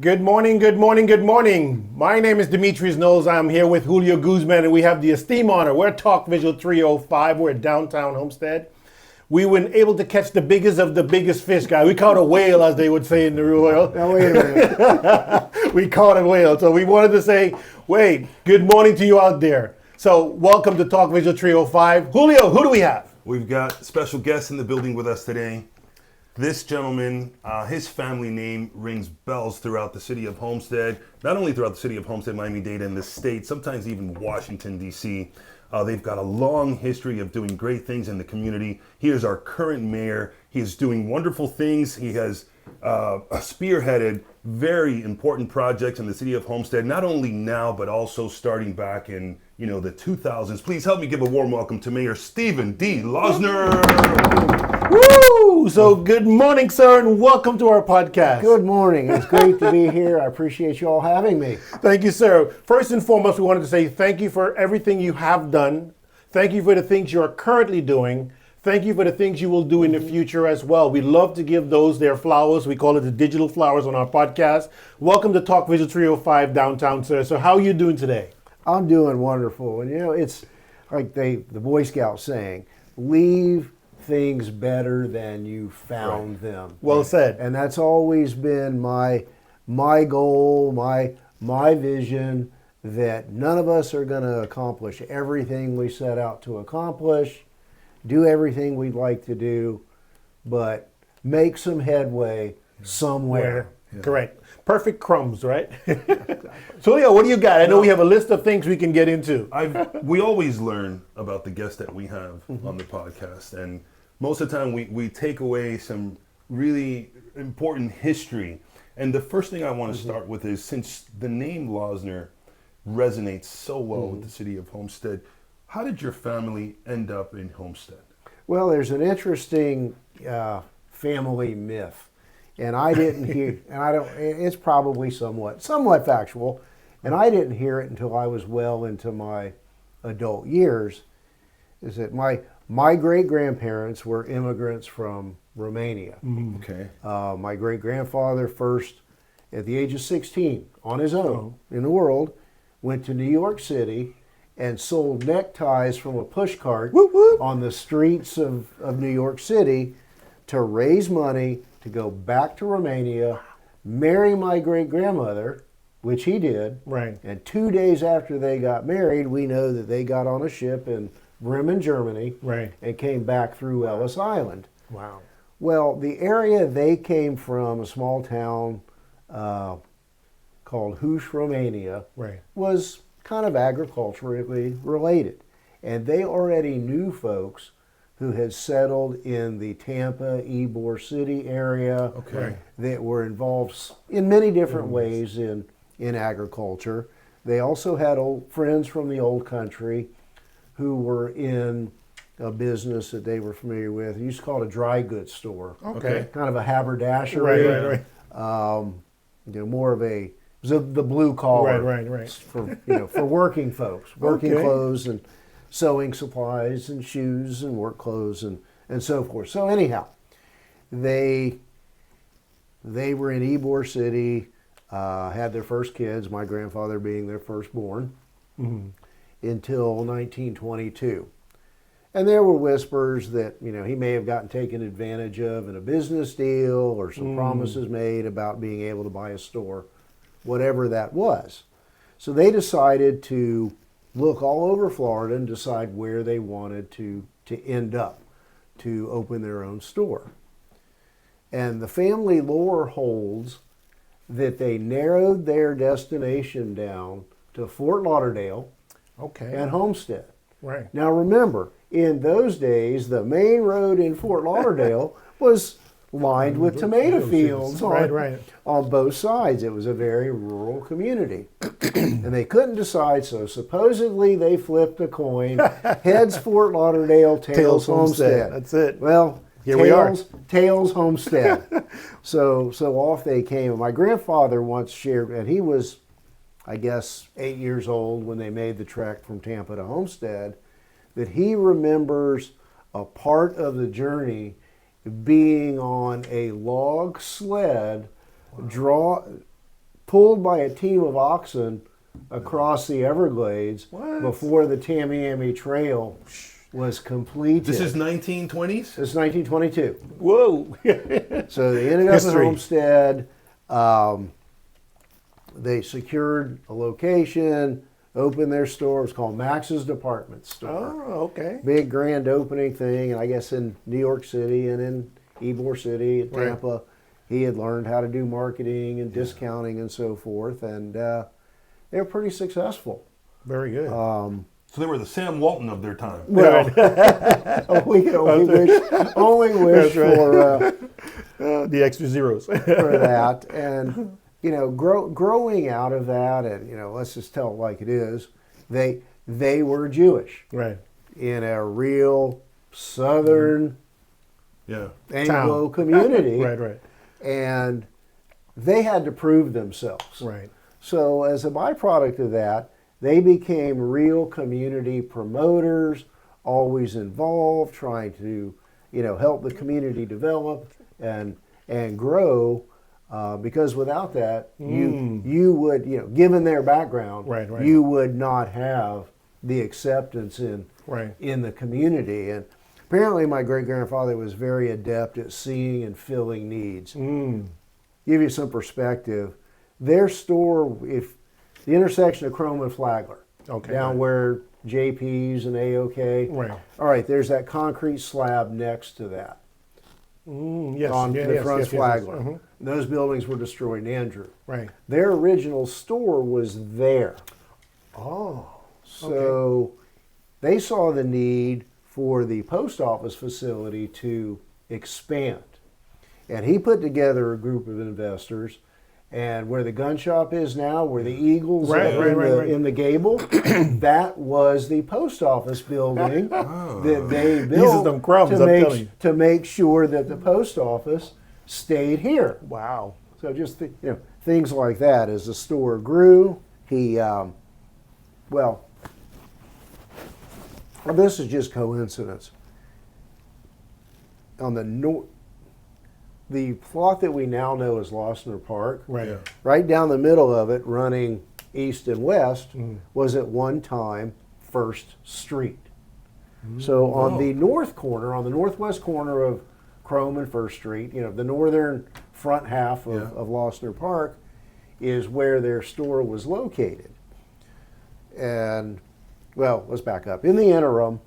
Good morning, good morning, good morning. My name is Demetrius Knowles. I'm here with Julio Guzman, and we have the esteemed honor. We're at Talk Visual 305. We're at downtown Homestead. We were able to catch the biggest of the biggest fish, guy. We caught a whale, as they would say in the Royal. Now, wait a minute. We caught a whale. So we wanted to say, wait, good morning to you out there. So welcome to Talk Visual 305. Julio, who do we have? We've got special guests in the building with us today. This gentleman, his family name rings bells throughout the city of Homestead, not only throughout the city of Homestead, Miami-Dade, and the state, sometimes even Washington, D.C. They've got a long history of doing great things in the community. He is our current mayor. He is doing wonderful things. He has spearheaded very important projects in the city of Homestead, not only now, but also starting back in the 2000s. Please help me give a warm welcome to Mayor Steven D. Losner. Woo! So good morning, sir, and welcome to our podcast. Good morning. It's great to be here. I appreciate you all having me. Thank you, sir. First and foremost, we wanted to say thank you for everything you have done. Thank you for the things you are currently doing. Thank you for the things you will do in the future as well. We love to give those their flowers. We call it the digital flowers on our podcast. Welcome to Talk Visual 305 downtown, sir. So how are you doing today? I'm doing wonderful. And it's like the Boy Scouts saying, leave things better than you found them. Well said. And that's always been my goal, my vision, that none of us are going to accomplish everything we set out to accomplish, do everything we'd like to do, but make some headway somewhere. Yeah. Correct. Perfect crumbs, right? So, Leo, what do you got? I know we have a list of things we can get into. We always learn about the guests that we have on the podcast, and most of the time we take away some really important history. And the first thing I want to start with is, since the name Losner resonates so well with the city of Homestead, how did your family end up in Homestead? Well, there's an interesting family myth, and I didn't hear, and I don't. It's probably somewhat factual, and I didn't hear it until I was well into my adult years. Is that my great grandparents were immigrants from Romania. Okay. My great grandfather first, at the age of 16, on his own in the world, went to New York City and sold neckties from a push cart on the streets of New York City to raise money to go back to Romania, marry my great-grandmother, which he did. Right. And 2 days after they got married, we know that they got on a ship in Bremen, Germany, Right. and came back through Ellis Island. Wow. Well, the area they came from, a small town called Huș, Romania, Right. was kind of agriculturally related. And they already knew folks who had settled in the Tampa, Ybor City area Okay. that were involved in many different ways in agriculture. They also had old friends from the old country who were in a business that they were familiar with. They used to call it a dry goods store. Okay. Kind of a haberdashery. Right. More of a the blue collar. Right. For working folks, working Okay. clothes and sewing supplies and shoes and work clothes and so forth. So anyhow, they were in Ybor City, had their first kids, my grandfather being their firstborn, until 1922. And there were whispers that, he may have gotten taken advantage of in a business deal, or some promises made about being able to buy a store, whatever that was. So they decided to look all over Florida and decide where they wanted to end up, to open their own store. And the family lore holds that they narrowed their destination down to Fort Lauderdale Okay. and Homestead. Right. Now remember, in those days, the main road in Fort Lauderdale was lined with tomato fields on both sides. It was a very rural community. And they couldn't decide, so supposedly they flipped a coin. Heads Fort Lauderdale, tails Homestead. That's it. Well, Here we are. Tails Homestead. So off they came. My grandfather once shared, and he was, I guess, 8 years old when they made the trek from Tampa to Homestead, that he remembers a part of the journey being on a log sled pulled by a team of oxen across the Everglades What? before the Tamiami Trail was completed. This is 1920s? It's 1922. Whoa. So they ended up at History. Homestead. They secured a location, opened their store. It was called Max's Department Store. Oh, okay. Big grand opening thing, and I guess in New York City and in Ybor City, at Right. Tampa, he had learned how to do marketing and discounting and so forth, and they were pretty successful. Very good. So they were the Sam Walton of their time. Well, we can only wish That's right. for The extra zeros. for that, and growing out of that, and let's just tell it like it is. They were Jewish Right. in a real Southern Yeah. Anglo community, Right. and they had to prove themselves. Right. So as a byproduct of that, they became real community promoters, always involved, trying to, help the community develop and grow. Because without that, you would, given their background, Right. you would not have the acceptance Right. in the community. And apparently, my great grandfather was very adept at seeing and filling needs. Give you some perspective. Their store, if the intersection of Chrome and Flagler, Okay. down where JP's and AOK, Right. all right, there's that concrete slab next to that Yes. on yeah, the yes, front yes, yes, Flagler. yes. Those buildings were destroyed in Andrew. Right. Their original store was there. Oh. So they saw the need for the post office facility to expand. And he put together a group of investors. And where the gun shop is now, where the Eagles Right, are right. in the gable, that was the post office building that they These are built them crumbs, I'm telling you. to make sure that the post office stayed here. Wow. So just things like that. As the store grew, he this is just coincidence. On the north, the plot that we now know as Losner Park, Right. Yeah. right down the middle of it, running east and west, was at one time First Street. So on the north corner, on the northwest corner of Chrome and First Street, the northern front half of Losner Park is where their store was located. And, well, let's back up. In the interim,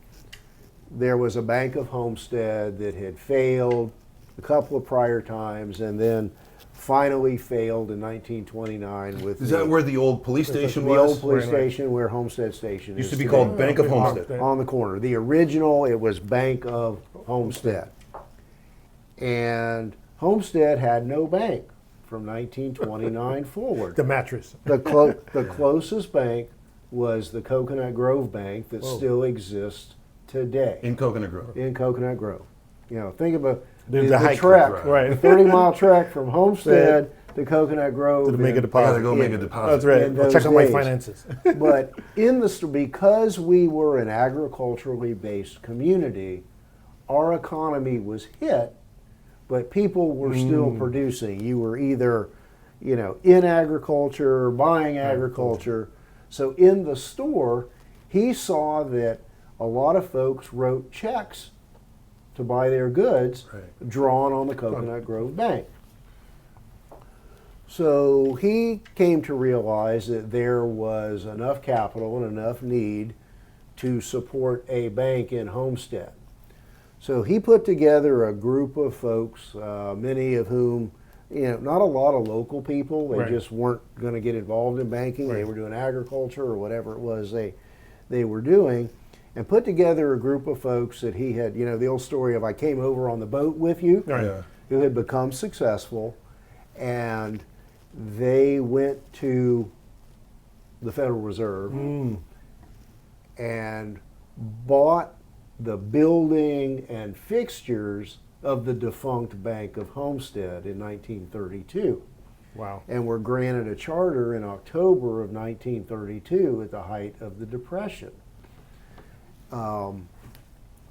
there was a Bank of Homestead that had failed a couple of prior times and then finally failed in 1929 with Is that where the old police station the was? old police Right, right. station where Homestead Station Used is to be today. called Bank of Homestead. On the corner. The original, it was Bank of Homestead. And Homestead had no bank from 1929 forward. The mattress. The closest bank was the Coconut Grove Bank that still exists today In Coconut Grove. in Coconut Grove. Think about The hike. trek, Right. the 30-mile trek from Homestead to Coconut Grove. To make a in- deposit. I gotta go make a in- deposit. That's right. in I'll those check on my days. finances. But because we were an agriculturally based community, our economy was hit, but people were still producing. You were either, in agriculture or buying agriculture. So in the store, he saw that a lot of folks wrote checks to buy their goods drawn on the Coconut Grove Bank. So he came to realize that there was enough capital and enough need to support a bank in Homestead. So he put together a group of folks, many of whom, not a lot of local people. They Right. just weren't going to get involved in banking. They Right. were doing agriculture or whatever it was they were doing, and put together a group of folks that he had, the old story of I came over on the boat with you, Right. Yeah. who had become successful, and they went to the Federal Reserve and bought the building and fixtures of the defunct Bank of Homestead in 1932, Wow. and were granted a charter in October of 1932 at the height of the Depression.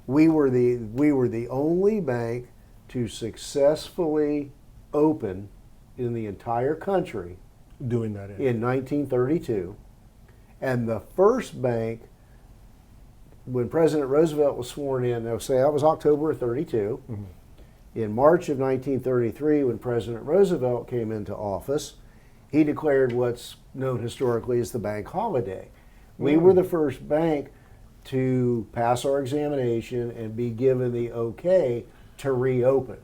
We were the only bank to successfully open in the entire country doing that in 1932. And the first bank, when President Roosevelt was sworn in, they'll say that was October of 32. In March of 1933, when President Roosevelt came into office, he declared what's known historically as the bank holiday. We were the first bank to pass our examination and be given the okay to reopen.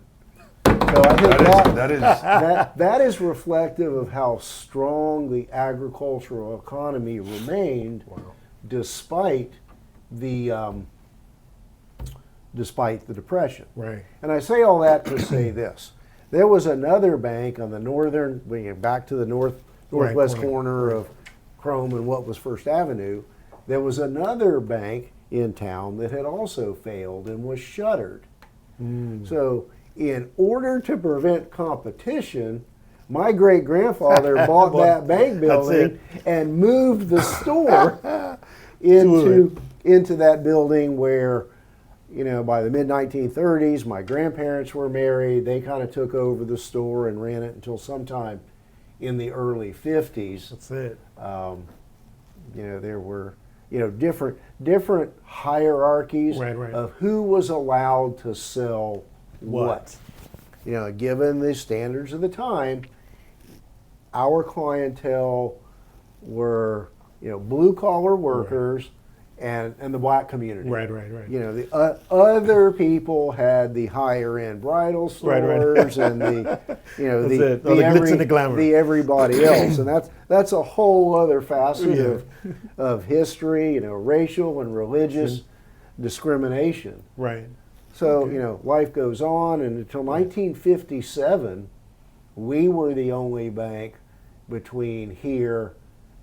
So I think that is reflective of how strong the agricultural economy remained, despite the depression. Right. And I say all that to say this: there was another bank on the northern, back to the northwest corner of Chrome and what was First Avenue. There was another bank in town that had also failed and was shuttered. So, in order to prevent competition, my great-grandfather bought that bank building and moved the store into that building where, by the mid-1930s, my grandparents were married. They kind of took over the store and ran it until sometime in the early 50s. That's it. There were, different hierarchies of who was allowed to sell what. Given the standards of the time, our clientele were, blue collar workers and the black community. Right. The other people had the higher end bridal stores and the glitz and the glamour. the everybody else, and that's a whole other facet of history, racial and religious discrimination. Right. So, life goes on, and until 1957, we were the only bank between here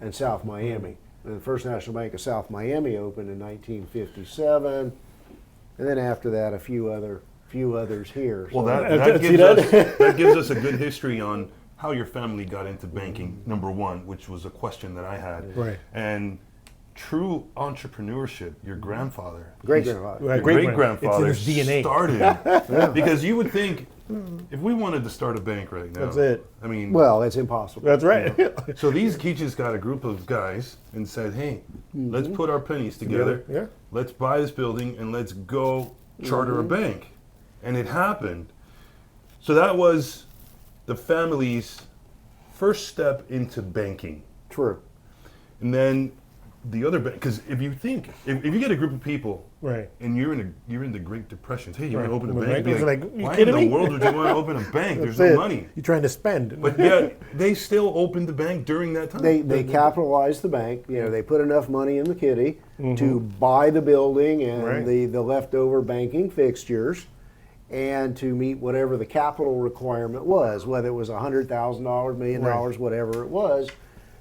and South Miami. And the First National Bank of South Miami opened in 1957, and then after that, a few others here. Well, So that gives us a good history on how your family got into banking, number one, which was a question that I had. Right. And true entrepreneurship, your grandfather, Great-grandfather, it's in his DNA. Started because you would think, if we wanted to start a bank right now, that's it. I mean, well, it's impossible. That's right. So he just got a group of guys and said, "Hey, let's put our pennies together. Yeah. Let's buy this building and let's go charter a bank." And it happened. So that was the family's first step into banking. True. And then the other bank, because if you think, if you get a group of people, and you're in the Great Depression, hey, you want to open a bank? It's like, you why in kidding the me? world would you want to open a bank? There's That's no it. money. You're trying to spend. But yet they still opened the bank during that time. They capitalized the bank. They put enough money in the kitty to buy the building and the leftover banking fixtures, and to meet whatever the capital requirement was, whether it was $100,000, $1 million, whatever it was,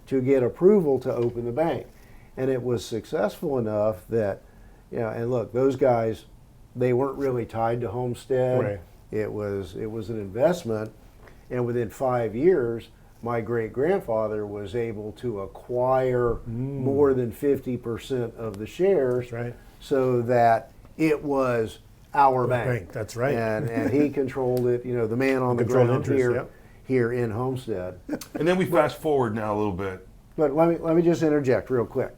to get approval to open the bank. And it was successful enough that, and look, those guys, they weren't really tied to Homestead. Right. It was an investment, and within 5 years, my great-grandfather was able to acquire more than 50% of the shares, so that it was our bank. That's right. And he controlled it, the man on the ground here in Homestead. And then we fast forward now a little bit. But let me just interject real quick.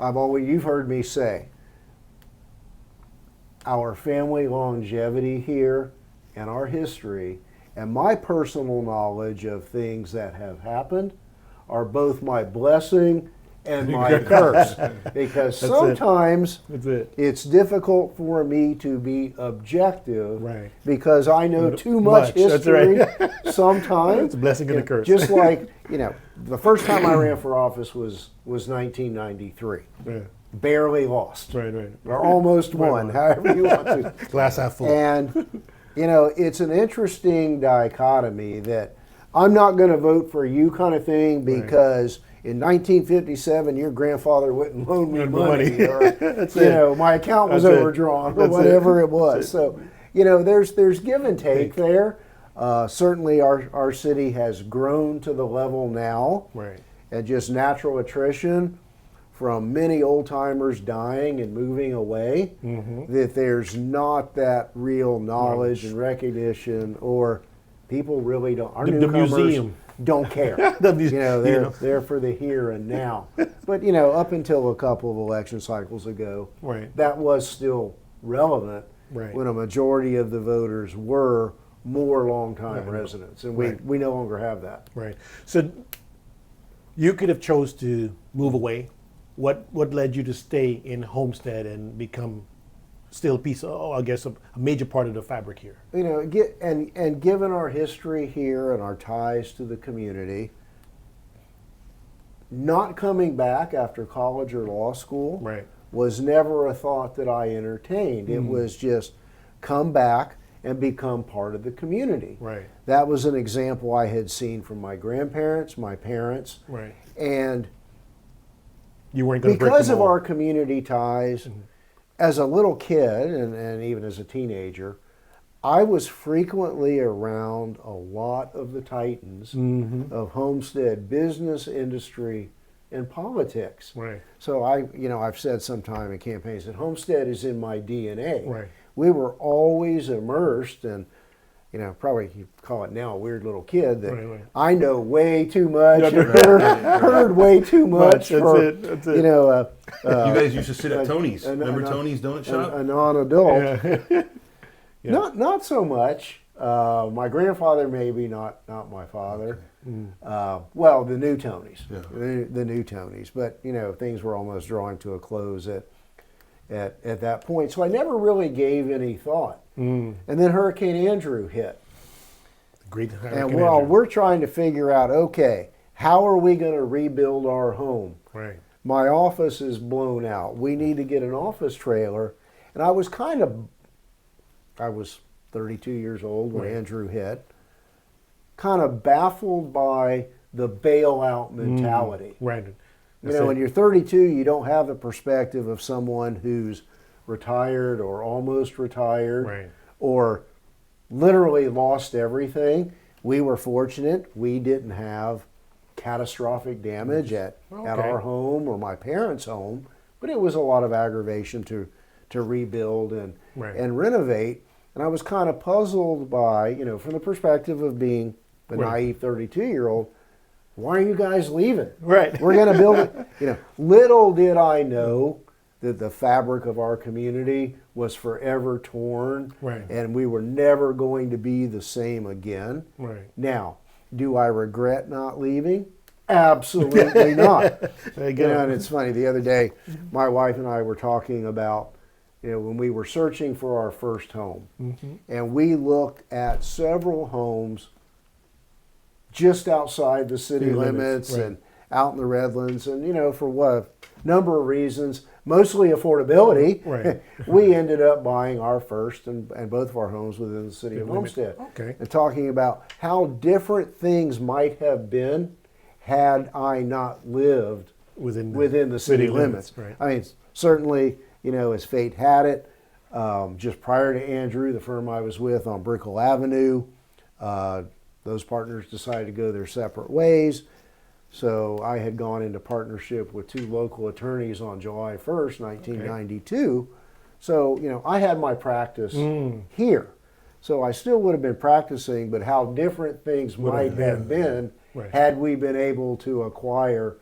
You've heard me say, our family longevity here and our history and my personal knowledge of things that have happened are both my blessing and my curse. Because sometimes it's difficult for me to be objective because I know too much history sometimes. It's a blessing and a curse. Just like, the first time I ran for office was 1993. Barely lost. Or almost won, however you want to. Glass half full. And, it's an interesting dichotomy that I'm not going to vote for you kind of thing because in 1957 your grandfather wouldn't loan me money. Or, my account was overdrawn or whatever it was. So, there's give and take there. Certainly our city has grown to the level now, and just natural attrition from many old timers dying and moving away, that there's not that real knowledge and recognition or People really don't. Our The newcomers museum. don't care. The mu- They're there for the here and now. But up until a couple of election cycles ago, Right. that was still relevant. Right. When a majority of the voters were more longtime Right. residents, and Right. we no longer have that. Right. So you could have chose to move away. What led you to stay in Homestead and become still a piece of, I guess, a major part of the fabric here? And given our history here and our ties to the community, not coming back after college or law school Right. was never a thought that I entertained. It was just come back and become part of the community. Right. That was an example I had seen from my grandparents, my parents, Right. and You weren't going to break because them of all. our community ties, as a little kid and even as a teenager, I was frequently around a lot of the titans of Homestead business, industry, and politics. Right. So I've said sometime in campaigns that Homestead is in my DNA. Right. We were always immersed, and probably you call it now a weird little kid that Right. I know way too much, Yeah, and heard way too much. That's for, it, that's it. You guys used to sit at Tony's. Remember Tony's Donut Shop? a non-adult. Yeah. Not so much. My grandfather, maybe not my father. Well, the new Tonys, Yeah. the new Tonys. But things were almost drawing to a close at that point. So I never really gave any thought. And then Hurricane Andrew hit, Great. and we're trying to figure out, okay, how are we going to rebuild our home? Right. My office is blown out. We need to get an office trailer. And I was 32 years old when Right. Andrew hit, kind of baffled by the bailout mentality. Right. When you're 32, you don't have the perspective of someone who's retired or almost retired Right. or literally lost everything. We were fortunate. We didn't have catastrophic damage at Okay. our home or my parents' home, but it was a lot of aggravation to rebuild and Right. and renovate. And I was kind of puzzled by, from the perspective of being the Right. naive 32-year-old, why are you guys leaving? Right. We're going to build it. Little did I know that the fabric of our community was forever torn, Right. and we were never going to be the same again. Right. Now, do I regret not leaving? Absolutely not. There you go. And it's funny, the other day, my wife and I were talking about, when we were searching for our first home, and we looked at several homes just outside the city City limits, limits, right. and out in the Redlands, and for what number of reasons, mostly affordability, Right. we ended up buying our first and both of our homes within the city of Homestead. Okay. And talking about how different things might have been had I not lived Within the city limits. Right. I mean, certainly, as fate had it, just prior to Andrew, the firm I was with on Brickell Avenue, those partners decided to go their separate ways. So I had gone into partnership with two local attorneys on July 1st, 1992. So, I had my practice here. So I still would have been practicing, but how different things might have been Right. had we been able to acquire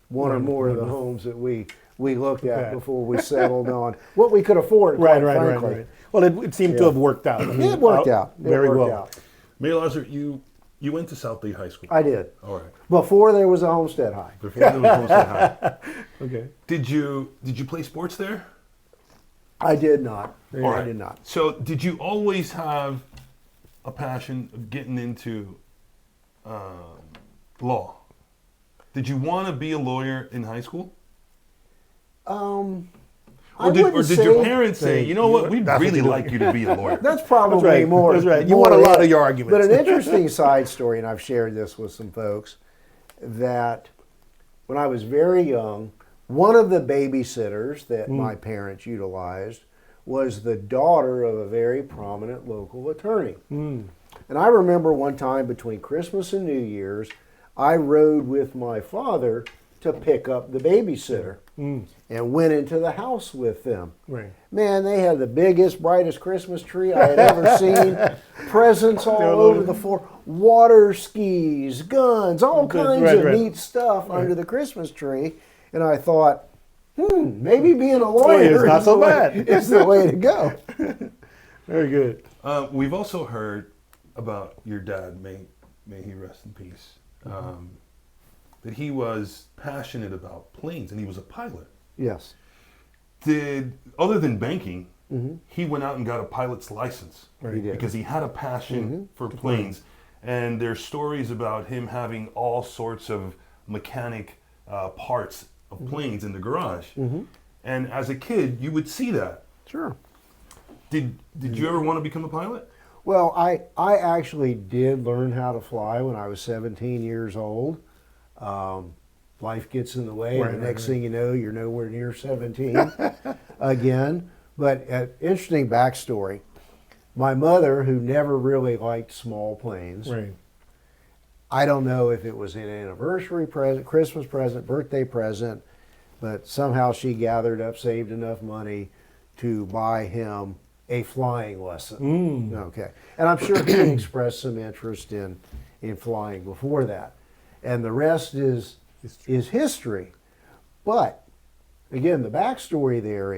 one or more of the homes that we looked at before we settled on what we could afford, Right. quite Right. frankly. Right. Well, it seemed to have worked out. I mean, It worked out. It very worked well. out. Mayor Losner, you went to South Dade High School. I did. All right. Before there was a Homestead High. Before there was Homestead High. Okay. Did you play sports there? I did not. All I right. did not. So did you always have a passion of getting into law? Did you want to be a lawyer in high school? I Or did wouldn't your say- parents say, you know what, we'd That's what really you do. like you to be a lawyer? That's probably That's right. more. That's right. You more won a lot it. of your arguments. But an interesting side story, and I've shared this with some folks, that when I was very young, one of the babysitters that my parents utilized was the daughter of a very prominent local attorney. And I remember one time between Christmas and New Year's, I rode with my father to pick up the babysitter and went into the house with them. Right. Man, they had the biggest, brightest Christmas tree I had ever seen. Presents all over the floor, water skis, guns, all kinds of neat stuff under the Christmas tree. And I thought, maybe being a lawyer is not so bad. is the way to go. Very good. We've also heard about your dad, may he rest in peace, that he was passionate about planes and he was a pilot. Yes. Other than banking, he went out and got a pilot's license Right. He did. because he had a passion for planes. And there's stories about him having all sorts of mechanic parts of planes in the garage. And as a kid, you would see that. Sure. Did you ever want to become a pilot? Well, I actually did learn how to fly when I was 17 years old. Life gets in the way, and the next thing you know, you're nowhere near 17 again. But interesting backstory. My mother, who never really liked small planes, Right. I don't know if it was an anniversary present, Christmas present, birthday present, but somehow she gathered up, saved enough money to buy him a flying lesson. Okay. And I'm sure he expressed some interest in flying before that. And the rest is history. But again, the backstory there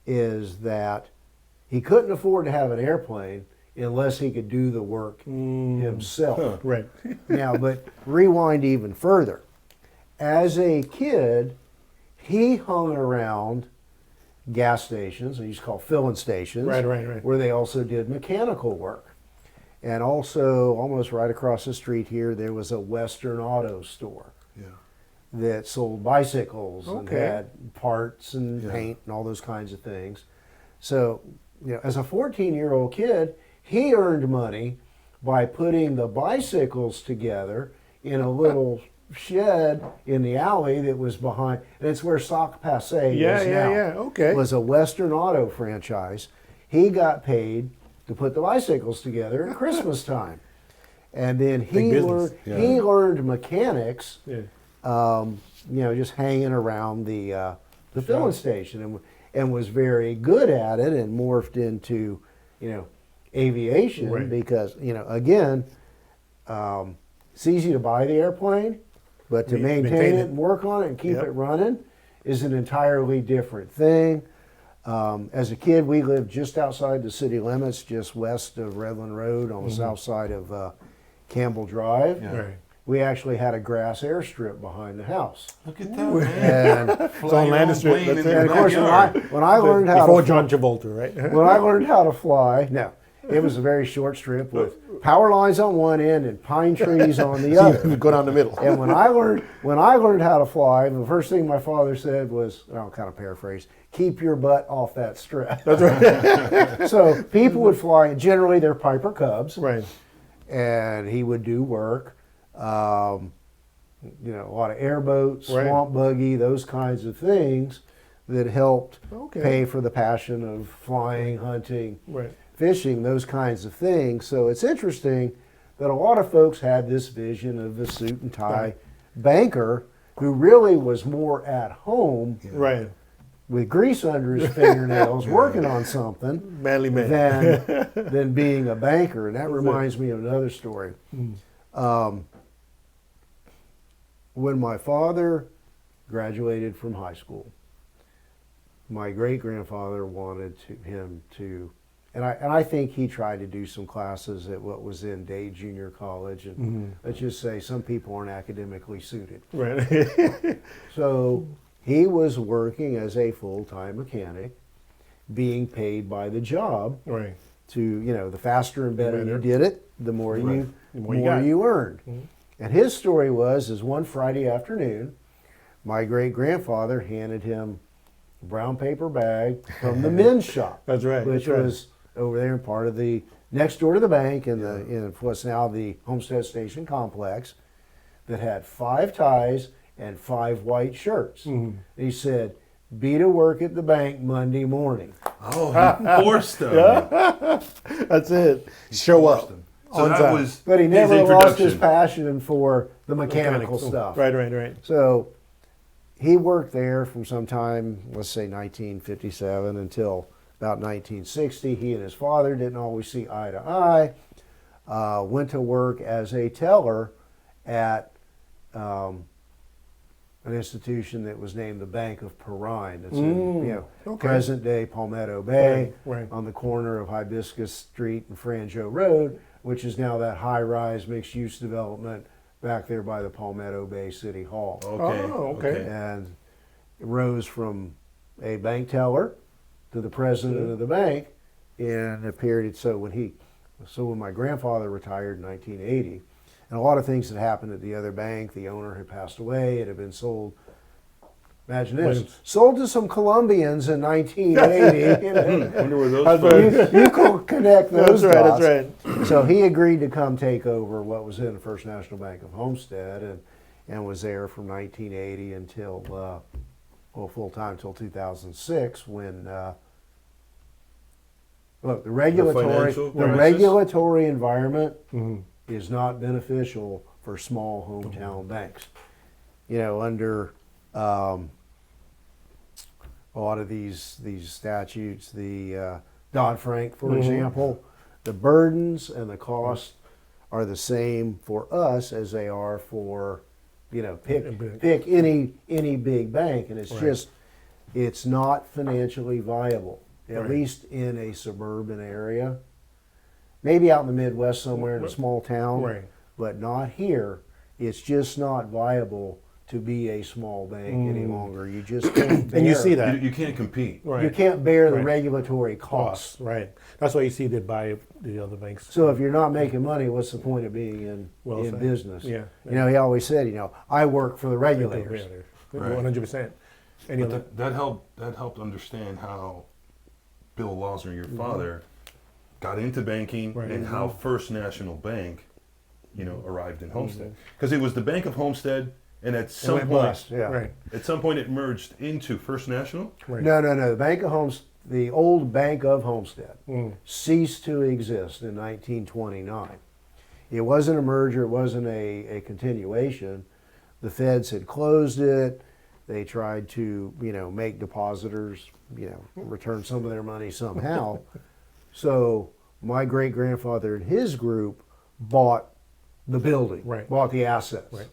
is that he couldn't afford to have an airplane unless he could do the work himself. Right. Now, but rewind even further. As a kid, he hung around gas stations, and used to call filling stations, Right. where they also did mechanical work. And also, almost right across the street here, there was a Western Auto store that sold bicycles and had parts and paint and all those kinds of things. So, as a 14-year-old kid, he earned money by putting the bicycles together in a little shed in the alley that was behind, and it's where Sac Passe is now. Okay. Was a Western Auto franchise. He got paid to put the bicycles together at Christmas time, and then he learned mechanics. Just hanging around the filling station, and was very good at it, and morphed into aviation because again, it's easy to buy the airplane, but to maintain it and work on it and keep it running is an entirely different thing. As a kid, we lived just outside the city limits, just west of Redland Road on the south side of Campbell Drive. Right. We actually had a grass airstrip behind the house. Look at that, man. And, It's on Landis Street. That's it. and of course, when I learned how Before to John Travolta, right? when I learned how to fly, no, it was a very short strip with power lines on one end and pine trees on the other. Go down the middle. And when I learned how to fly, the first thing my father said was, I'll kind of paraphrase, keep your butt off that strip. That's right. So people would fly, and generally they're Piper Cubs, Right. and he would do work. A lot of airboats, swamp buggy, those kinds of things that helped pay for the passion of flying, hunting, fishing, those kinds of things. So it's interesting that a lot of folks had this vision of the suit and tie banker who really was more at home with grease under his fingernails working on something Manly man. than being a banker. And that reminds me of another story. When my father graduated from high school, my great-grandfather wanted him to, and I think he tried to do some classes at what was then Dade Junior College, and let's just say some people aren't academically suited. Right. So he was working as a full-time mechanic, being paid by the job. Right. To the faster and better you did it, the more you earned. And his story was one Friday afternoon, my great-grandfather handed him a brown paper bag from the men's shop. That's right. Which was over there in part of the, next door to the bank in what's now the Homestead Station complex, that had 5 ties and 5 white shirts. He said, be to work at the bank Monday morning. Oh, he forced them. That's it. Show up. So on that time. was But he his never lost his introduction. passion for the mechanical stuff. Right. So he worked there from sometime, let's say 1957 until about 1960. He and his father didn't always see eye to eye. Went to work as a teller at an institution that was named the Bank of Perrine. It's in present day Palmetto Bay, on the corner of Hibiscus Street and Franjo Road, which is now that high-rise mixed-use development back there by the Palmetto Bay City Hall. Okay. And it rose from a bank teller to the president of the bank in a period. So when my grandfather retired in 1980, and a lot of things had happened at the other bank. The owner had passed away. It had been sold. Imagine this: sold to some Colombians in 1980. Wonder where those You can connect those dots. That's right. So he agreed to come take over what was in the First National Bank of Homestead, and was there from 1980 until full time until 2006 when. Look, the regulatory environment is not beneficial for small hometown banks. Under a lot of these statutes, the Dodd-Frank, for example, the burdens and the costs are the same for us as they are for, pick any big bank, and it's not financially viable, at least in a suburban area. Maybe out in the Midwest somewhere in a small town, but not here. It's just not viable to be a small bank any longer. You just can't bear. And you see that. You can't compete. You can't bear the regulatory costs. Right. That's why you see they buy the other banks. So if you're not making money, what's the point of being in business? Yeah. He always said, I work for the regulators. 100%. That helped understand how Bill Losner, your father, got into banking and how First National Bank, arrived in Homestead. Because it was the Bank of Homestead, and at some point it merged into First National. No. The old Bank of Homestead ceased to exist in 1929. It wasn't a merger. It wasn't a continuation. The feds had closed it. They tried to, make depositors, return some of their money somehow. So my great-grandfather and his group bought the building, bought the assets,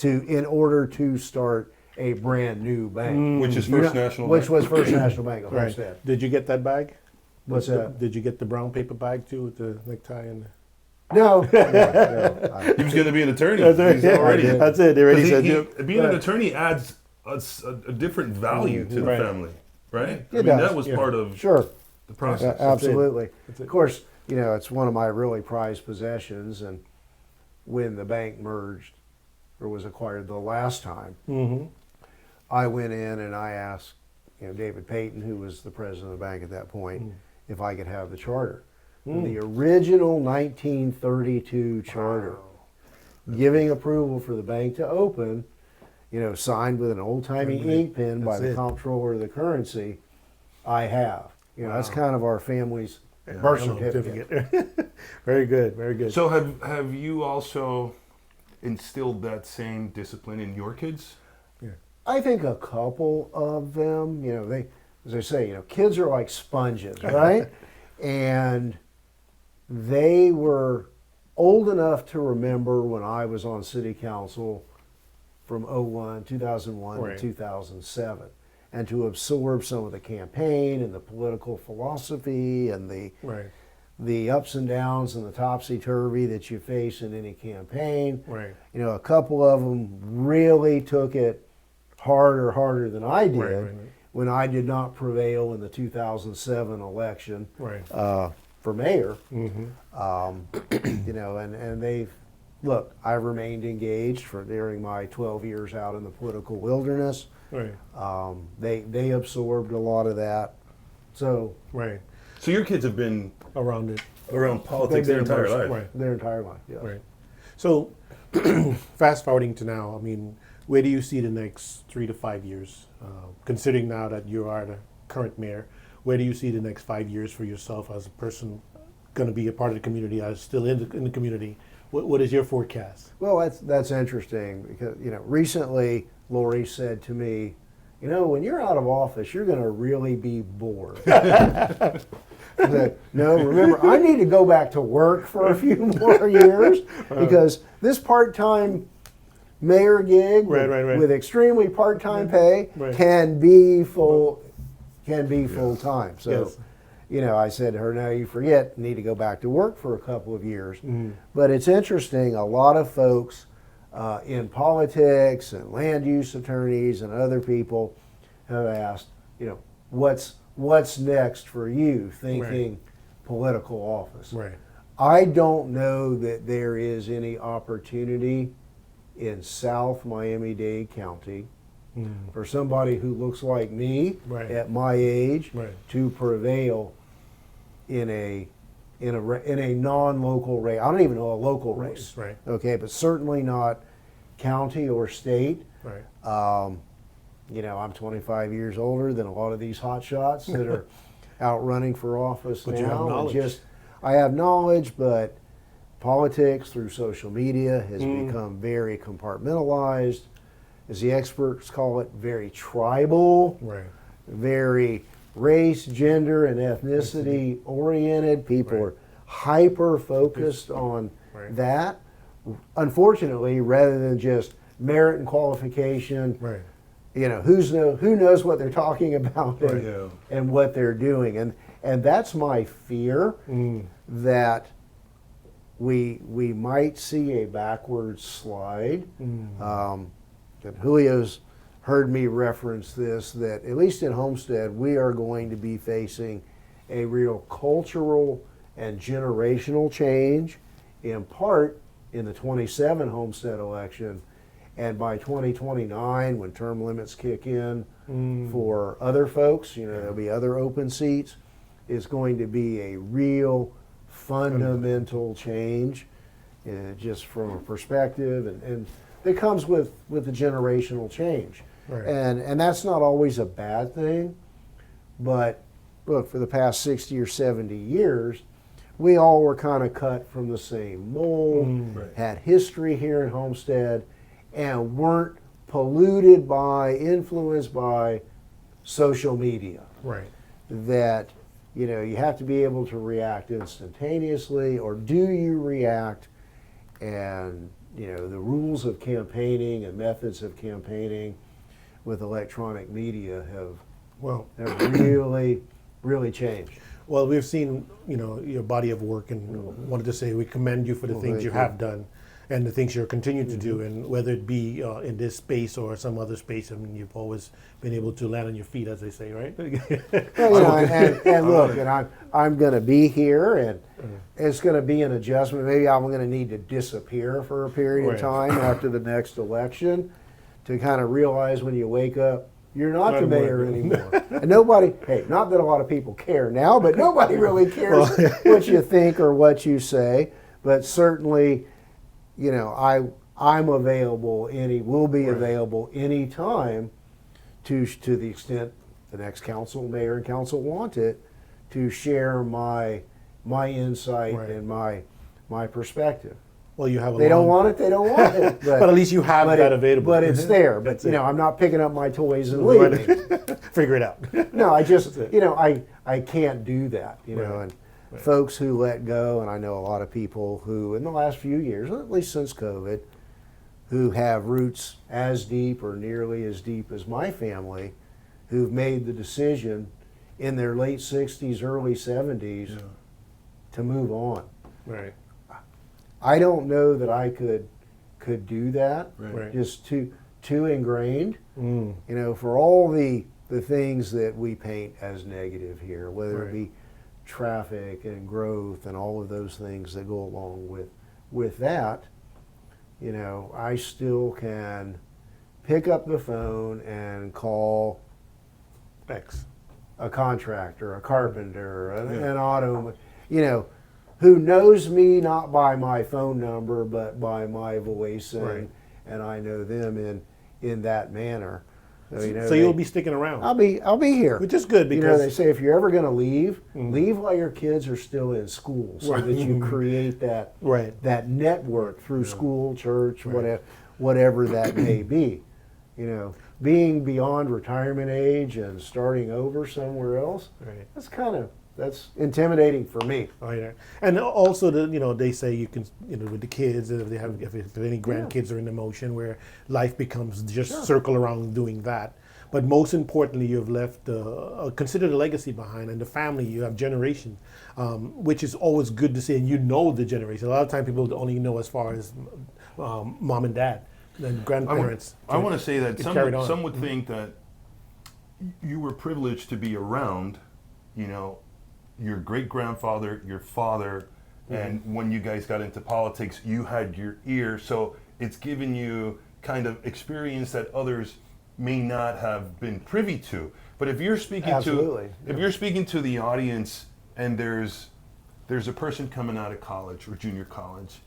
in order to start a brand new bank, which is First National, which was First National Bank of Homestead. Did you get that bag? What's that? Did you get the brown paper bag too with the necktie and? No. He was going to be an attorney. That's it. They already said being an attorney adds a different value to the family, right? That was part of the process. Absolutely. Of course, it's one of my really prized possessions, and when the bank merged or was acquired the last time, I went in and I asked David Payton, who was the president of the bank at that point, if I could have the charter. The original 1932 charter, giving approval for the bank to open, signed with an old-timey ink pen by the comptroller of the currency, I have. That's kind of our family's birth certificate. Very good, very good. So have you also instilled that same discipline in your kids? Yeah. I think a couple of them, they, as I say, kids are like sponges, right? And they were old enough to remember when I was on city council from 2001 to 2007, and to absorb some of the campaign and the political philosophy and the ups and downs and the topsy-turvy that you face in any campaign. A couple of them really took it harder than I did when I did not prevail in the 2007 election for mayor. And they've, look, I remained engaged during my 12 years out in the political wilderness. They absorbed a lot of that. So So your kids have been around politics their entire life. Their entire life, yes. So fast forwarding to now, where do you see the next 3 to 5 years? Considering now that you are the current mayor, where do you see the next 5 years for yourself as a person going to be a part of the community, as still in the community? What is your forecast? Well, that's interesting because recently Lori said to me, when you're out of office, you're going to really be bored. I said, no, remember, I need to go back to work for a few more years because this part-time mayor gig with extremely part-time pay can be full-time. So, I said to her, no, you forget, need to go back to work for a couple of years. But it's interesting, a lot of folks in politics and land use attorneys and other people have asked, what's next for you thinking political office? I don't know that there is any opportunity in South Miami-Dade County for somebody who looks like me at my age to prevail in a non-local race. I don't even know a local race. Okay, but certainly not county or state. I'm 25 years older than a lot of these hot shots that are out running for office now. You have knowledge. I have knowledge, but politics through social media has become very compartmentalized, as the experts call it, very tribal, very race, gender, and ethnicity oriented. People are hyper focused on that. Unfortunately, rather than just merit and qualification, who knows what they're talking about and what they're doing, and that's my fear that we might see a backward slide. And Julio's heard me reference this, that at least in Homestead, we are going to be facing a real cultural and generational change, in part in the 27 Homestead election. And by 2029, when term limits kick in for other folks, there'll be other open seats, it's going to be a real fundamental change, just from a perspective, and that comes with the generational change. And that's not always a bad thing, but look, for the past 60 or 70 years, we all were kind of cut from the same mold, had history here in Homestead, and weren't polluted by, influenced by social media. That, you have to be able to react instantaneously, or do you react? And, the rules of campaigning and methods of campaigning with electronic media have really, really changed. Well, we've seen, your body of work, and wanted to say we commend you for the things you have done and the things you're continuing to do, and whether it be in this space or some other space. I mean, you've always been able to land on your feet, as they say, right? And look, and I'm going to be here, and it's going to be an adjustment. Maybe I'm going to need to disappear for a period of time after the next election to kind of realize when you wake up, you're not the mayor anymore. And nobody, not that a lot of people care now, but nobody really cares what you think or what you say. But certainly, I'm available, will be available anytime to the extent the next mayor and council want it, to share my insight and my perspective. Well, you have they don't want it. But, but at least you have that available. But it's there. But I'm not picking up my toys and leaving. Figure it out. No, I just I can't do that. And folks who let go, and I know a lot of people who in the last few years, at least since COVID, who have roots as deep or nearly as deep as my family, who've made the decision in their late 60s, early 70s to move on. I don't know that I could do that. Just too ingrained. For all the things that we paint as negative here, whether it be traffic and growth and all of those things that go along with that, I still can pick up the phone and call a contractor, a carpenter, an auto, who knows me not by my phone number but by my voice, and I know them in that manner. So you'll be sticking around. I'll be here, which is good, because they say if you're ever going to leave, leave while your kids are still in school, so that you create that that network through school, church, whatever that may be. You know, being beyond retirement age and starting over somewhere else, Right. that's intimidating for me. Oh, yeah. And also, they say you can, with the kids, if any grandkids are in the motion, where life becomes just circle around doing that. But most importantly, you've left considered a legacy behind, and the family. You have generation, which is always good to see, and the generation. A lot of times, people only know as far as mom and dad, and grandparents. I want to say that carried on. some would think that you were privileged to be around, your great-grandfather, your father, and when you guys got into politics, you had your ear. So it's given you kind of experience that others may not have been privy to. But if you're speaking you're speaking to the audience, and there's a person coming out of college or junior college,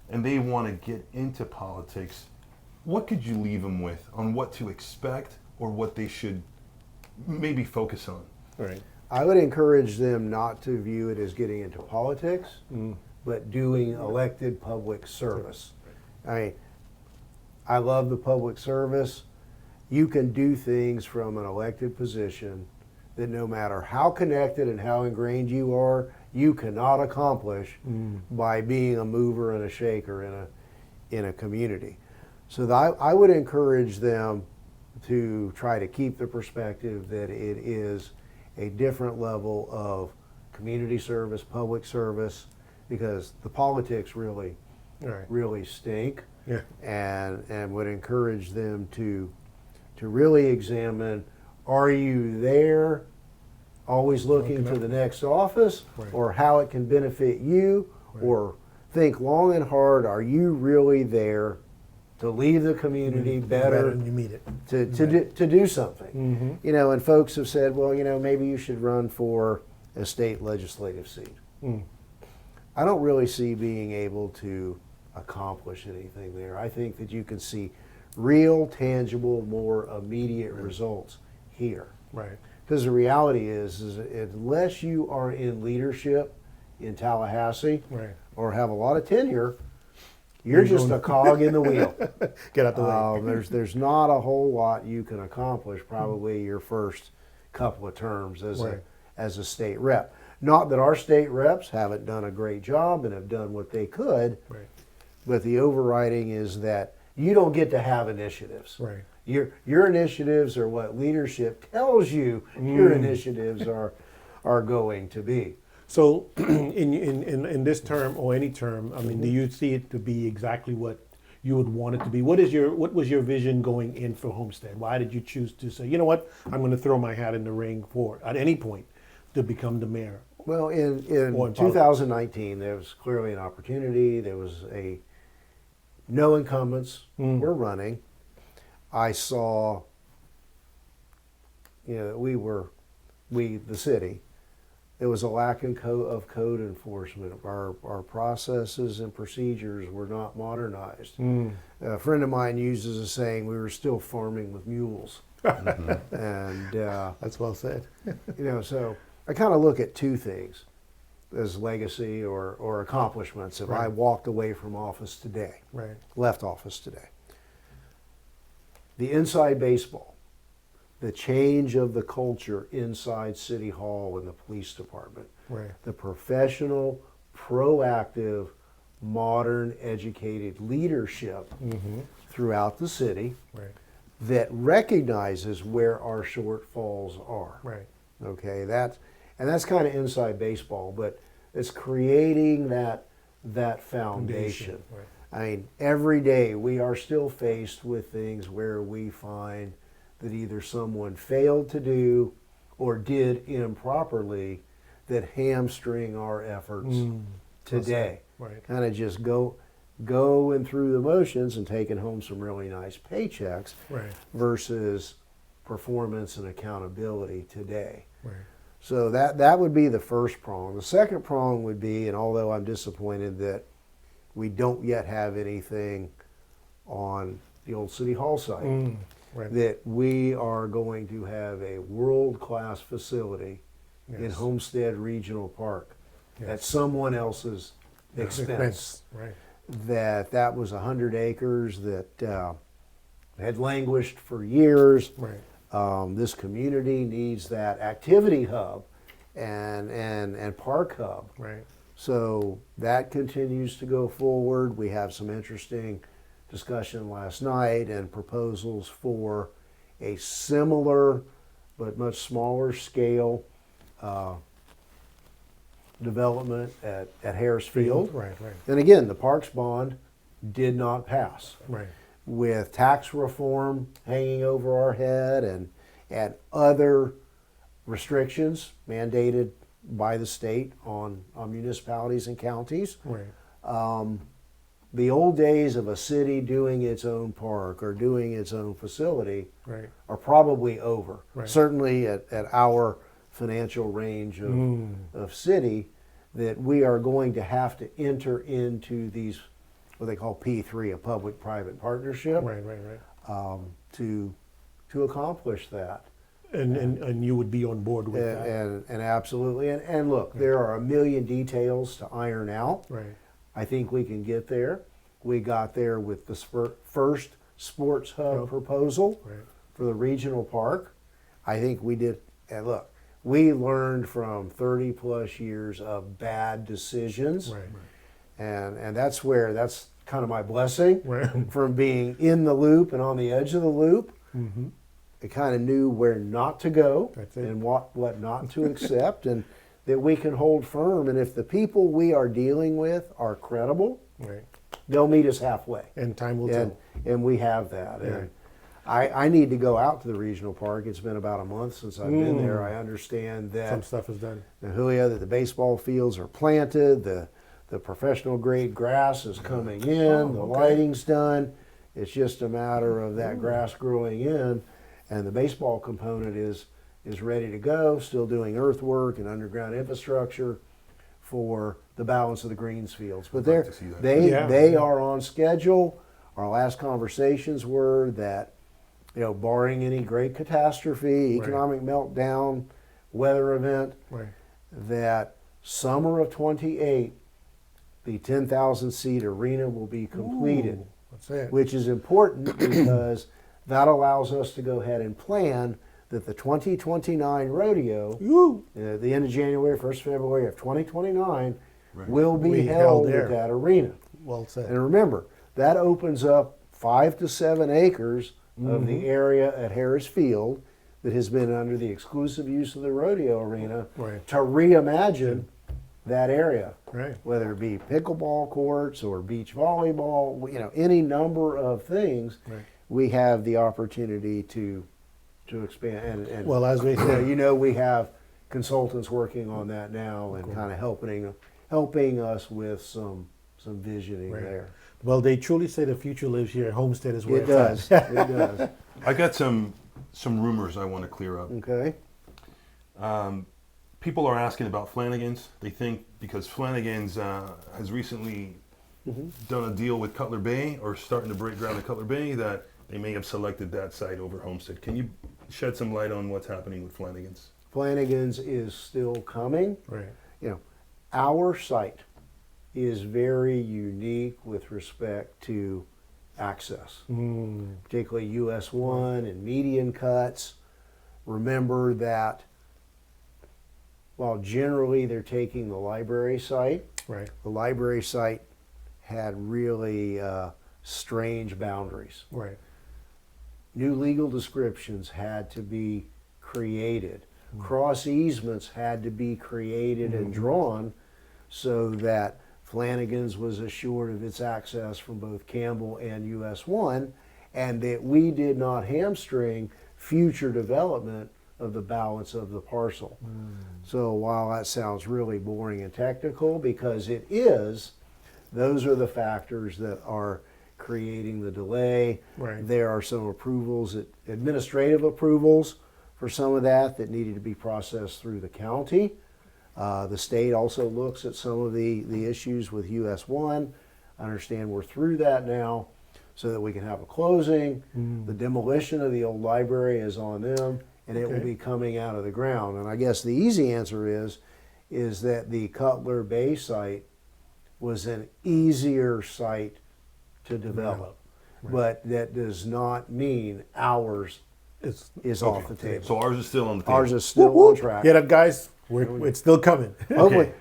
and they want to get into politics, what could you leave them with on what to expect or what they should maybe focus on? Right. I would encourage them not to view it as getting into politics, but doing elected public service. I love the public service. You can do things from an elected position that no matter how connected and how ingrained you are, you cannot accomplish by being a mover and a shaker in a community. So I would encourage them to try to keep the perspective that it is a different level of community service, public service, because the politics really stink. Yeah. And would encourage them to really examine, are you there always looking to the next office, or how it can benefit you, or think long and hard, are you really there to leave the community better than you meet it. To do something? And folks have said, well, maybe you should run for a state legislative seat. I don't really see being able to accomplish anything there. I think that you can see real, tangible, more immediate results here. Right. Because the reality is unless you are in leadership in Tallahassee or have a lot of tenure, you're just a cog in the wheel. Get out the way. There's not a whole lot you can accomplish probably your first couple of terms as a state rep. Not that our state reps haven't done a great job and have done what they could, but the overriding is that you don't get to have initiatives. Right. Your initiatives are what leadership tells you your initiatives are going to be. So, in this term or any term, I mean, do you see it to be exactly what you would want it to be? What was your vision going in for Homestead? Why did you choose to say, you know what, I'm going to throw my hat in the ring at any point to become the mayor? Well, in 2019, there was clearly an opportunity. There was no incumbents were running. I saw, the city, there was a lack of code enforcement. Our processes and procedures were not modernized. A friend of mine uses a saying, we were still farming with mules. And that's well said. So I kind of look at two things as legacy or accomplishments if I walked away from office today, left office today. The inside baseball, the change of the culture inside City Hall and the police department, the professional, proactive, modern, educated leadership throughout the city that recognizes where our shortfalls are. Okay, that's kind of inside baseball, but it's creating that foundation. I mean, every day we are still faced with things where we find that either someone failed to do or did improperly that hamstring our efforts today. Kind of just going through the motions and taking home some really nice paychecks versus performance and accountability today. So that would be the first prong. The second prong would be, and although I'm disappointed that we don't yet have anything on the old City Hall site, that we are going to have a world-class facility in Homestead Regional Park at someone else's expense. That was 100 acres that had languished for years. Right. This community needs that activity hub and park hub. Right. So that continues to go forward. We have some interesting discussion last night and proposals for a similar but much smaller scale development at Harris Field. Right. Right. And again, the parks bond did not pass. Right. With tax reform hanging over our head and other restrictions mandated by the state on municipalities and counties. Right. The old days of a city doing its own park or doing its own facility Right. are probably over. Right. Certainly at our financial range of city, that we are going to have to enter into these, what they call P3, a public-private partnership, Right. Right. Right. to accomplish that. And you would be on board with that. And absolutely. And look, there are a million details to iron out. Right. I think we can get there. We got there with the first sports hub proposal Right. for the regional park. I think we did. And look, we learned from 30 plus years of bad decisions. Right. And that's kind of my blessing Right. from being in the loop and on the edge of the loop. Mm-hmm. I kind of knew where not to go That's it. and what not to accept, and that we can hold firm. And if the people we are dealing with are credible, Right. they'll meet us halfway. And time will And, tell. and we have that. Yeah. And I need to go out to the regional park. It's been about a month since I've been there. I understand that Some stuff is done. the Julia, that the baseball fields are planted, the professional grade grass is coming in, the lighting's done. It's just a matter of that grass growing in, and the baseball component is ready to go, still doing earthwork and underground infrastructure for the balance of the greens fields. But like to see that. they are on schedule. Our last conversations were that, barring any great catastrophe, Right. economic meltdown, weather event, Right. that summer of 28, the 10,000 seat arena will be completed, Ooh, that's it. which is important because that allows us to go ahead and plan that the 2029 rodeo, Woo. the end of January, 1st February of 2029, Right. will be We held held there. at that arena. Well said. And remember, that opens up 5 to 7 acres of the area at Harris Field that has been under the exclusive use of the rodeo arena Right. to reimagine that area, Right. whether it be pickleball courts or beach volleyball, any number of things. Right. We have the opportunity to expand. And Well, as we say, we have consultants working on that now and kind of helping us with some visioning Right. there. well, they truly say the future lives here. Homestead is where It it's does. at. It does. I got some rumors I want to clear up. Okay. People are asking about Flanagan's. They think because Flanagan's has recently done a deal with Cutler Bay or starting to break ground at Cutler Bay that they may have selected that site over Homestead. Can you shed some light on what's happening with Flanagan's? Flanagan's is still coming. Right. Our site is very unique with respect to access, particularly US 1 and median cuts. Remember that while generally they're taking the library site, Right. the library site had really strange boundaries. Right. New legal descriptions had to be created. Cross easements had to be created and drawn so that Flanagan's was assured of its access from both Campbell and US 1, and that we did not hamstring future development of the balance of the parcel. So while that sounds really boring and technical, because it is, those are the factors that are creating the delay. Right. There are some approvals, administrative approvals for some of that needed to be processed through the county. The state also looks at some of the issues with US 1. I understand we're through that now so that we can have a closing. The demolition of the old library is on them, and it will Okay. be coming out of the ground. And I guess the easy answer is that the Cutler Bay site was an easier site to develop. but that does not mean ours is off the table. So ours is still on the table. Ours is still on track. Get up, guys. It's still coming. Hopefully,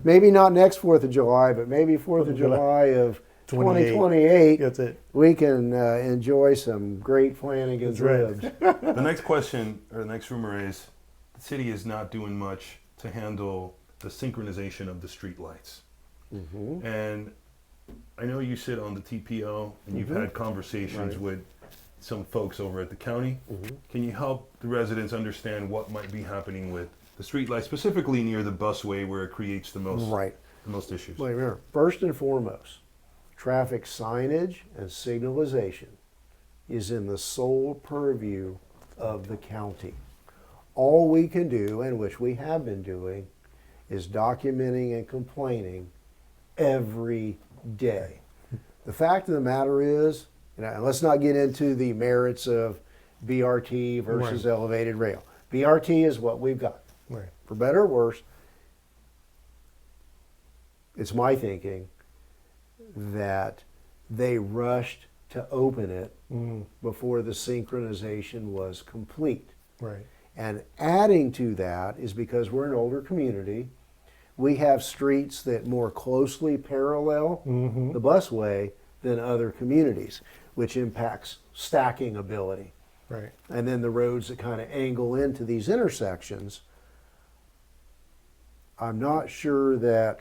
maybe not next 4th of July, but maybe 4th of July of 2028. That's it. We can enjoy some great Flanagan's ribs. The next question, or the next rumor is, the city is not doing much to handle the synchronization of the street lights. And I know you sit on the TPO and you've had conversations with some folks over at the county. Can you help the residents understand what might be happening with the street lights, specifically near the busway where it creates the most issues? Well, remember, first and foremost, traffic signage and signalization is in the sole purview of the county. All we can do, and which we have been doing, is documenting and complaining every day. The fact of the matter is, and let's not get into the merits of BRT versus elevated rail. BRT is what we've got. Right. For better or worse, it's my thinking that they rushed to open it before the synchronization was complete. Right. And adding to that is because we're an older community, we have streets that more closely parallel the busway than other communities, which impacts stacking ability. Right. And then the roads that kind of angle into these intersections. I'm not sure that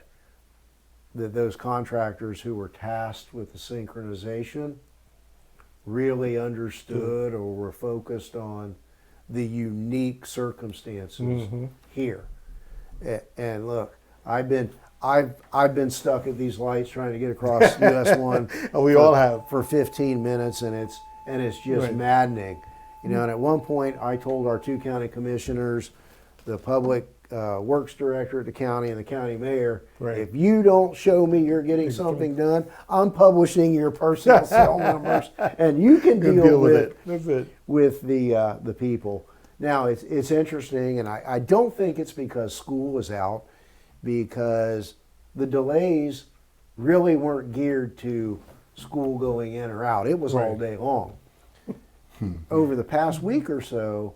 those contractors who were tasked with the synchronization really understood or were focused on the unique circumstances here. And look, I've been stuck at these lights trying to get across US 1. We all have. For 15 minutes, and it's just maddening. And at one point, I told our 2 county commissioners, the public works director at the county, and the county mayor, if you don't show me you're getting something done, I'm publishing your personal cell numbers, and you can deal with it. That's it. With the people. Now it's interesting, and I don't think it's because school is out, because the delays really weren't geared to school going in or out. It was all day long. Over the past week or so,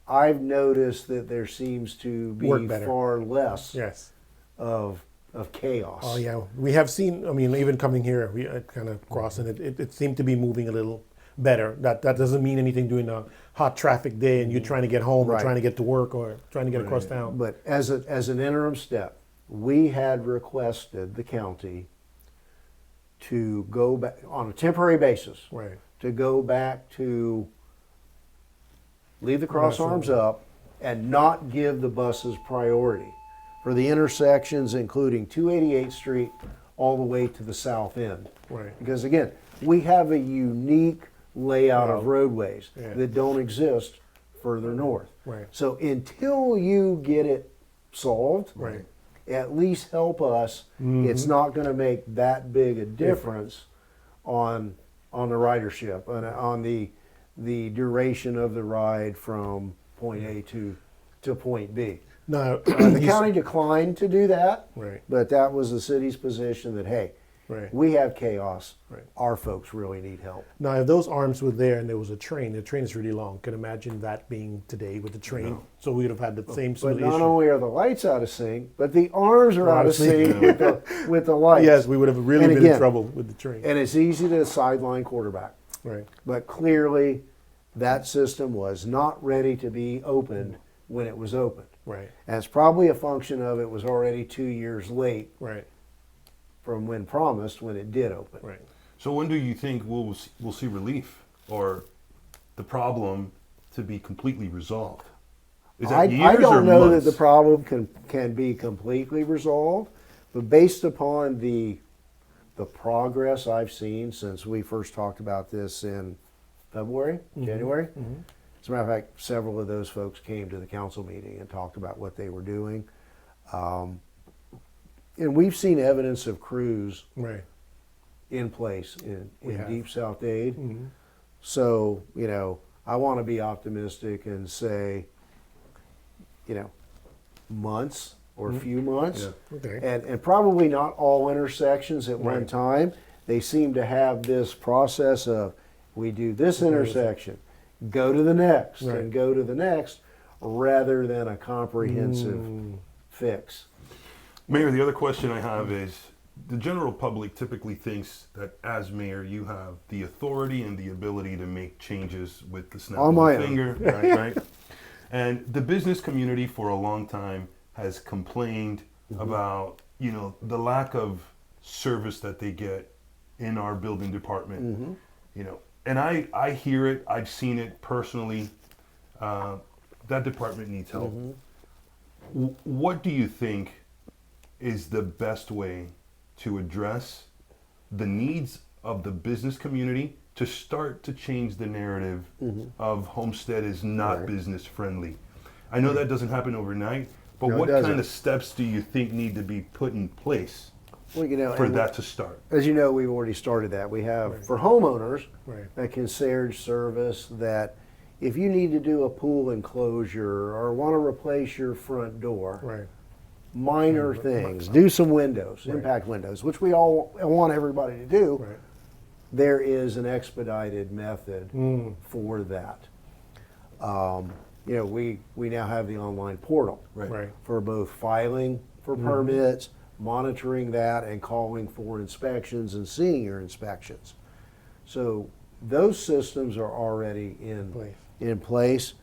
I've noticed that there seems to be far less of chaos. Oh yeah, we have seen. I mean, even coming here, we kind of crossing it. It seemed to be moving a little better. That doesn't mean anything during a hot traffic day and you're trying to get home or trying to get to work or trying to get across town. But as an interim step, we had requested the county to go back on a temporary basis. To go back to leave the cross arms up and not give the buses priority for the intersections, including 288th Street all the way to the south end. Because again, we have a unique layout of roadways that don't exist further north. So until you get it solved, at least help us. It's not going to make that big a difference on the ridership, on the duration of the ride from point A to point B. No, the county declined to do that, but that was the city's position that, hey, we have chaos. Our folks really need help. Now, if those arms were there and there was a train, the train is really long. Can imagine that being today with the train. So we would have had the same sort of But not issue. only are the lights out of sync, but the arms are out of sync with the lights. Yes, we would have really been in trouble with the train. And it's easy to sideline quarterback. But clearly, that system was not ready to be opened when it was opened. And it's probably a function of it was already 2 years late from when promised when it did open. So when do you think we'll see relief or the problem to be completely resolved? Is that years I don't or know months? that the problem can be completely resolved, but based upon the progress I've seen since we first talked about this in February, January. As a matter of fact, several of those folks came to the council meeting and talked about what they were doing. And we've seen evidence of crews in place in Deep South Dade. So, I want to be optimistic and say, months or a few months. And probably not all intersections at one time, they seem to have this process of, we do this intersection, go to the next, Right. and go to the next, rather than a comprehensive fix. Mayor, the other question I have is, the general public typically thinks that as mayor, you have the authority and the ability to make changes with the snap On of my a own. finger, right? And the business community for a long time has complained about, the lack of service that they get in our building department. And I hear it, I've seen it personally. That department needs help. What do you think is the best way to address the needs of the business community to start to change the narrative of Homestead is not Right. business friendly? I know that doesn't happen overnight, but No, it what doesn't. kind of steps do you think need to be put in place Well, for and that to start? as you know, we've already started that. We have, for homeowners, Right. a concierge service that if you need to do a pool enclosure or want to replace your front door, Right. minor things, do some windows, impact windows, which we all want everybody to do. Right. There is an expedited method for that. We now have the online portal Right. for both filing for permits, monitoring that, and calling for inspections and seeing your inspections. So those systems are already in place.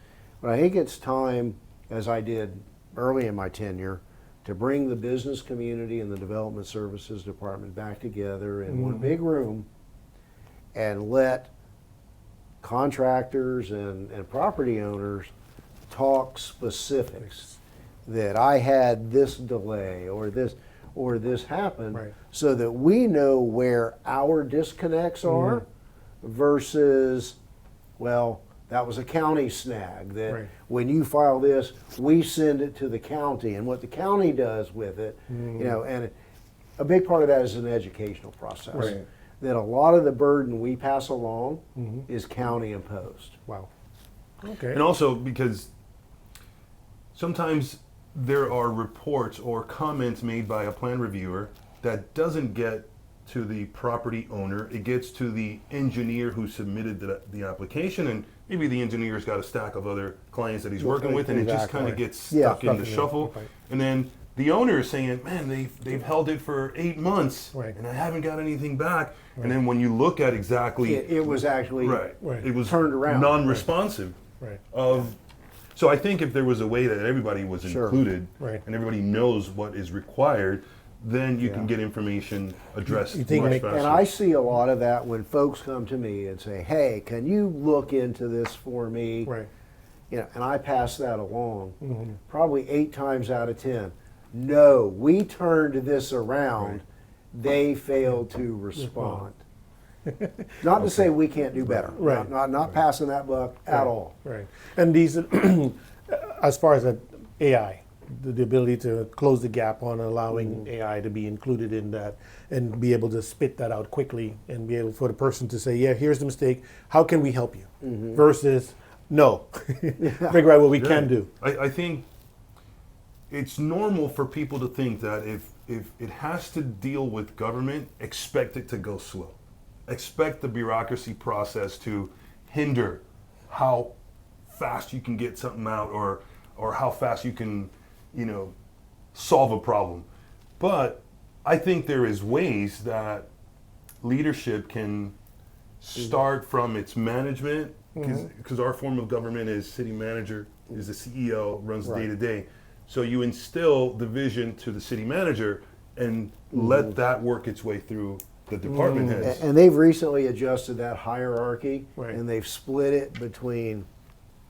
But I think it's time, as I did early in my tenure, to bring the business community and the development services department back together in one big room and let contractors and property owners talk specifics, that I had this delay or this happened, Right. so that we know where our disconnects are versus, well, that was a county snag, that Right. when you file this, we send it to the county, and what the county does with it, and a big part of that is an educational process. Right. That a lot of the burden we pass along is county imposed. Wow. Okay. And also because sometimes there are reports or comments made by a plan reviewer that doesn't get to the property owner. It gets to the engineer who submitted the application, and maybe the engineer's got a stack of other clients that he's working with, and it just kind of Exactly. gets stuck in the Stuck in the- shuffle. right. And then the owner is saying, man, they've held it for 8 months, Right. and I haven't got anything back. And then when you look at exactly It was actually right, Right. it was turned around. non-responsive Right. of. So I think if there was a way that everybody was Sure. included Right. and everybody knows what is required, then you can Yeah. get information addressed You think much make- faster. And I see a lot of that when folks come to me and say, "Hey, can you look into this for me?" Right. And I pass that along. Probably 8 times out of 10, no, we turned this around. They failed to respond. Not to say we can't do better. Right. Not passing that buck at all. Right. And these, as far as the AI, the ability to close the gap on allowing AI to be included in that and be able to spit that out quickly and be able for the person to say, yeah, here's the mistake. How can we help you? Versus, no, figure out what we can do. I think it's normal for people to think that if it has to deal with government, expect it to go slow. Expect the bureaucracy process to hinder how fast you can get something out or how fast you can, solve a problem. But I think there is ways that leadership can start from its management, because our form of government is city manager, is the CEO, runs the day to day. So you instill the vision to the city manager and let that work its way through the department heads. And they've recently adjusted that hierarchy, Right. and they've split it between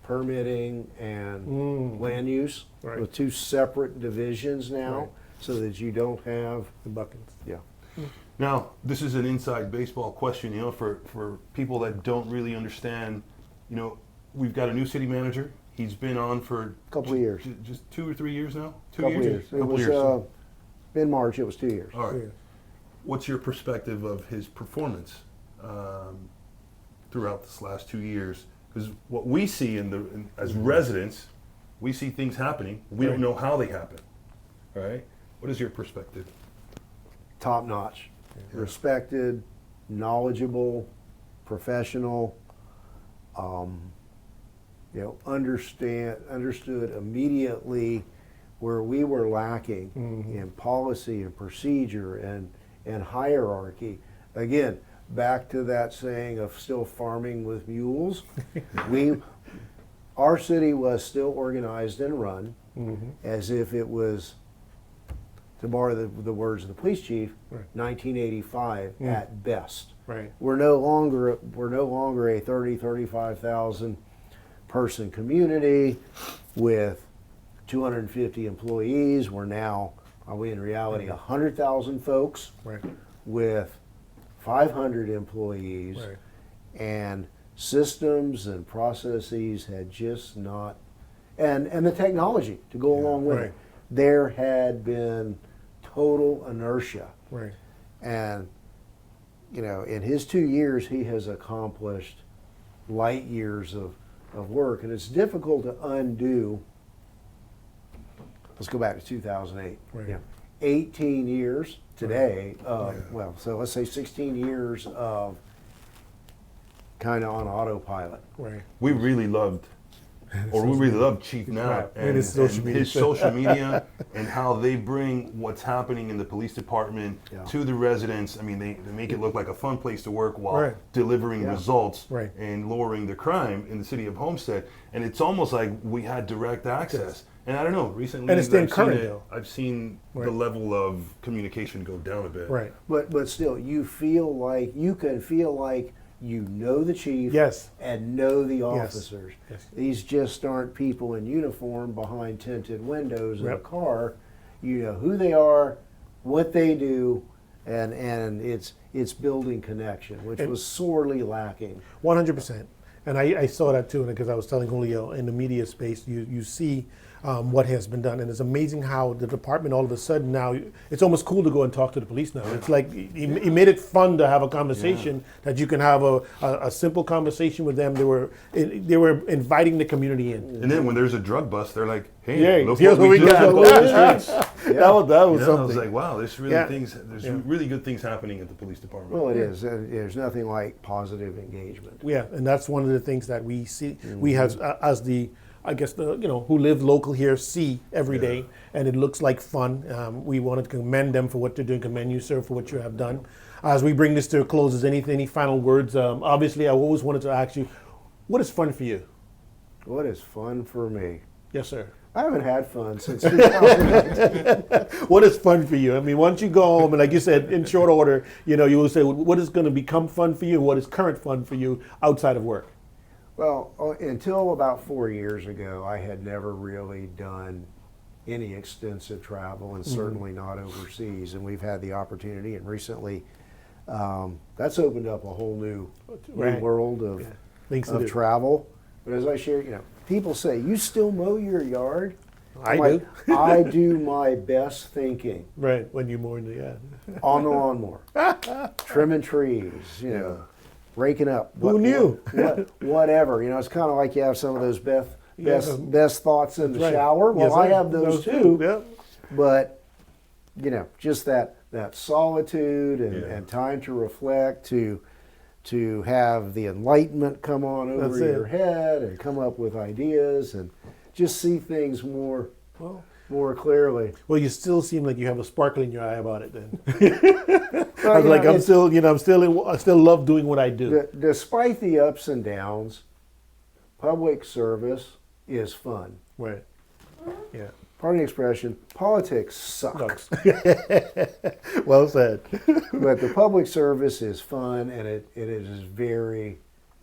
permitting and land use Right. with 2 separate divisions now, Right. so that you don't have, The buckets. yeah. Now, this is an inside baseball question, for people that don't really understand. We've got a new city manager. He's been on for Couple of years. just 2 or 3 years now. Couple years. It Couple was years. in March. It was 2 years. All right. Yeah. What's your perspective of his performance throughout this last 2 years? Because what we see as residents, we see things happening. We don't Right. know how they happen. All right. What is your perspective? Top notch, respected, knowledgeable, professional, understood immediately where we were lacking in policy and procedure and hierarchy. Again, back to that saying of still farming with mules. Our city was still organized and run as if it was, to borrow the words of the police chief, 1985 at best. Right. We're no longer a 35,000 person community with 250 employees. We're now, are we in reality 100,000 folks with 500 employees, and systems and processes had just not, and the technology to go along with it. There had been total inertia. And in his 2 years, he has accomplished light years of work, and it's difficult to undo. Let's go back to 2008. 18 years today, well, so let's say 16 years of kind of on autopilot. We really loved Chief Knapp and his social media and how they bring what's happening in the police department to the residents. I mean, they make it look like a fun place to work while delivering results and lowering the crime in the city of Homestead. And it's almost like we had direct access. And I don't know, recently and it's staying current, though. I've seen the level of communication go down a bit. But still, you can feel like you know the chief and know the officers. These just aren't people in uniform behind tinted windows in a car. You know who they are, what they do, and it's building connection, which was sorely lacking. 100%. And I saw that too, because I was telling Julio, in the media space, you see what has been done. And it's amazing how the department all of a sudden now, it's almost cool to go and talk to the police now. It's like he made it fun to have a conversation, that you can have a simple conversation with them. They were inviting the community in. And then when there's a drug bust, they're like, hey, look here's what we got. That was something. I was like, wow, there's really good things happening at the police department. Well, it is. There's nothing like positive engagement. Yeah, and that's one of the things that we see. We have, as the, I guess, who live local here see every day, and it looks like fun. We wanted to commend them for what they're doing, commend you, sir, for what you have done. As we bring this to a close, is any final words? Obviously, I always wanted to ask you, what is fun for you? What is fun for me? Yes, sir. I haven't had fun since 2019. What is fun for you? I mean, once you go home, and like you said, in short order, you will say, what is going to become fun for you? What is current fun for you outside of work? Well, until about 4 years ago, I had never really done any extensive travel, and certainly not overseas. And we've had the opportunity, and recently, that's opened up a whole new world of travel. But as I share, people say, "You still mow your yard?" I do. I do my best thinking. Right, when you mow in the yard. On the lawnmower, trimming trees, raking up. Who knew? Whatever. It's kind of like you have some of those best thoughts in the shower. Well, I have those too. But just that solitude and time to reflect, to have the enlightenment come on over your head and come up with ideas and just see things more clearly. Well, you still seem like you have a sparkle in your eye about it. Then I was like, I still love doing what I do. Despite the ups and downs, public service is fun. Right. Yeah. Pardon the expression, politics sucks. Well said. But the public service is fun, and it is very,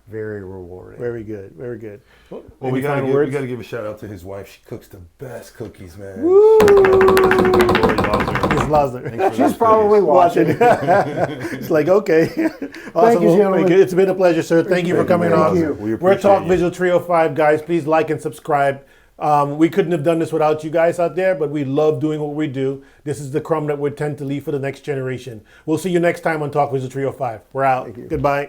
very rewarding. Very good. Very good. Well, we got to give a shout out to his wife. She cooks the best cookies, man. Woo! Miss Losner. She's probably watching. It's like, okay. Awesome. Thank you, gentlemen. It's been a pleasure, sir. Thank you for coming on. We're Talk Visual 305, guys. Please like and subscribe. We couldn't have done this without you guys out there, but we love doing what we do. This is the crumb that we tend to leave for the next generation. We'll see you next time on Talk Visual 305. We're out. Goodbye.